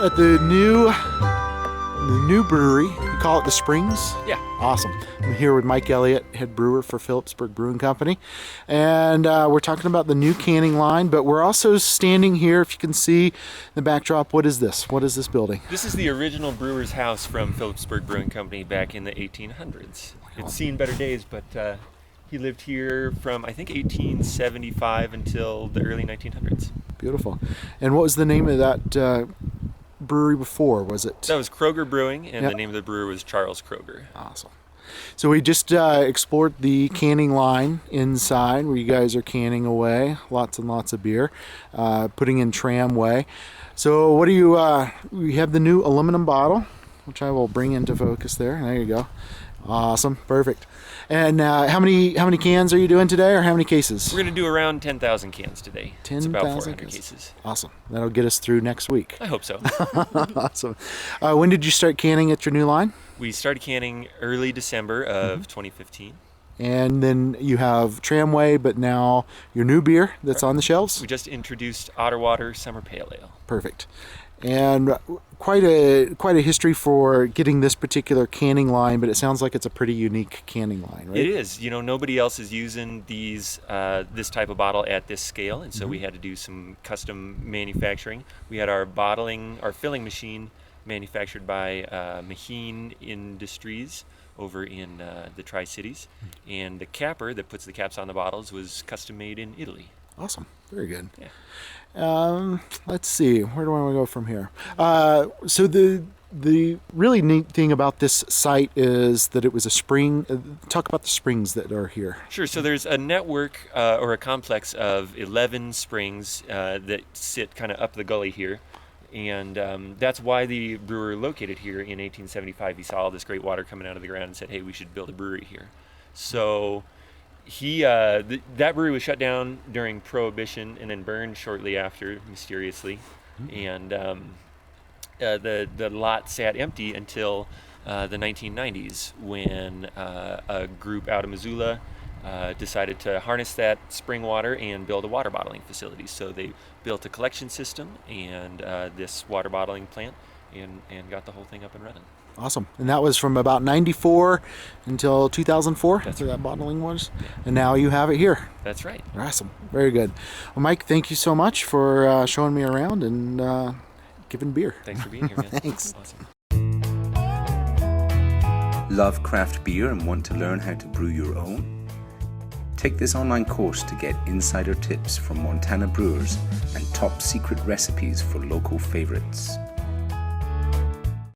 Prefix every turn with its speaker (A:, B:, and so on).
A: at the new brewery. You call it the Springs?
B: Yeah.
A: Awesome. I'm here with Mike Eliot, head brewer for Philipsburg Brewing Company. And we're talking about the new canning line, but we're also standing here, if you can see the backdrop. What is this? What is this building?
B: This is the original brewer's house from Philipsburg Brewing Company back in the 1800s. It's seen better days, but he lived here from, I think, 1875 until the early 1900s.
A: Beautiful. And what was the name of that brewery before? Was it?
B: That was Kroger Brewing, and
A: Yep.
B: the name of the brewer was Charles Kroger.
A: Awesome. So we just explored the canning line inside where you guys are canning away lots and lots of beer, putting in tramway. So what do you, we have the new aluminum bottle, which I will bring into focus there. There you go. Awesome. Perfect. And how many cans are you doing today, or how many cases?
B: We're going to do around 10,000 cans today. It's about 400
A: cases.
B: cases.
A: Awesome. That'll get us through next week.
B: I hope so.
A: Awesome. When did you start canning at your new line?
B: We started canning early December of 2015.
A: And then you have tramway, but now your new beer that's on the shelves?
B: We just introduced Otter Water Summer Pale Ale.
A: Perfect. And quite a history for getting this particular canning line, but it sounds like it's a pretty unique canning line, right?
B: It is. You know, nobody else is using these this type of bottle at this scale, and so we had to do some custom manufacturing. We had our filling machine manufactured by Maheen Industries over in the Tri-Cities, and the capper that puts the caps on the bottles was custom made in Italy.
A: Awesome. Very good.
B: Yeah.
A: Let's see. Where do I want to go from here? So the really neat thing about this site is that it was a spring. Talk about the springs that are here.
B: Sure. So there's a network or a complex of 11 springs that sit kind of up the gully here. And that's why the brewer located here in 1875. He saw all this great water coming out of the ground and said, hey, we should build a brewery here. So that brewery was shut down during Prohibition and then burned shortly after, mysteriously. And the lot sat empty until the 1990s, when a group out of Missoula decided to harness that spring water and build a water bottling facility. So they built a collection system and this water bottling plant and got the whole thing up and running.
A: Awesome. And that was from about 94 until 2004.
B: That's
A: where that bottling was. And now you have it here.
B: That's right.
A: Awesome. Very good. Well, Mike, thank you so much for showing me around and giving beer.
B: Thanks for being here, man.
A: Thanks.
B: Awesome.
C: Love craft beer and want to learn how to brew your own? Take this online course to get insider tips from Montana brewers and top secret recipes for local favorites.